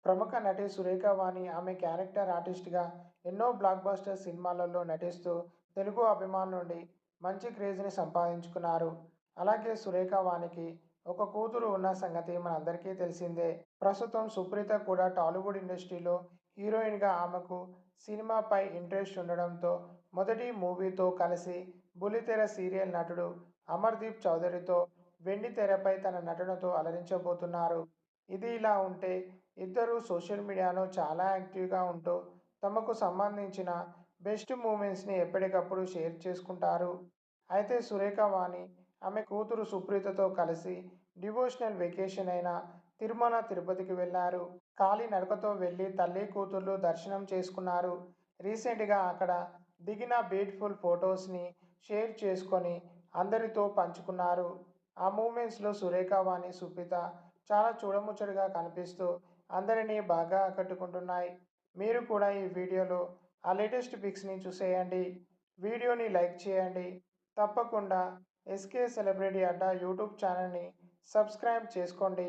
ప్రముఖ నటి సురేఖ వాణి ఆమె క్యారెక్టర్ ఆర్టిస్ట్‌గా ఎన్నో బ్లాక్ బస్టర్ సినిమాలలో నటిస్తూ తెలుగు అభిమానుల నుండి మంచి క్రేజ్‌ని సంపాదించుకున్నారు. అలాగే సురేఖ వాణికి ఒక కూతురు ఉన్న సంగతి మనందరికీ తెలిసిందే. ప్రస్తుతం సుప్రీత కూడా టాలీవుడ్ ఇండస్ట్రీలో హీరోయిన్‌గా ఆమెకు సినిమాపై ఇంట్రెస్ట్ ఉండడంతో మొదటి మూవీతో కలిసి బుల్లితెర సీరియల్ నటుడు అమర్‌దీప్ చౌదరితో వెండితెరపై తన నటనతో అలరించబోతున్నారు. ఇది ఇలా ఉంటే ఇద్దరూ సోషల్ మీడియాలో చాలా యాక్టివ్‌గా ఉంటూ తమకు సంబంధించిన బెస్ట్ మూమెంట్స్‌ని ఎప్పటికప్పుడు షేర్ చేసుకుంటారు. అయితే సురేఖ వాణి ఆమె కూతురు సుప్రీతతో కలిసి డివోషనల్ వెకేషన్ అయిన తిరుమల తిరుపతికి వెళ్లారు. కాలినడకతో వెళ్లి తల్లి కూతుర్లు దర్శనం చేసుకున్నారు. రీసెంట్‌గా అక్కడ దిగిన బ్యూటిఫుల్ ఫోటోస్‌ని షేర్ చేసుకొని అందరితో పంచుకున్నారు. ఆ మూమెంట్స్‌లో సురేఖ వాణి, సుప్రీత చాలా చూడముచ్చటగా కనిపిస్తూ అందరినీ బాగా ఆకట్టుకుంటున్నాయి. మీరు కూడా ఈ వీడియోలో ఆ లేటెస్ట్ పిక్స్‌ని చూసేయండి. వీడియోని లైక్ చేయండి. తప్పకుండా ఎస్కే సెలబ్రిటీ అడ్డా యూట్యూబ్ ఛానల్‌ని సబ్స్క్రైబ్ చేసుకోండి.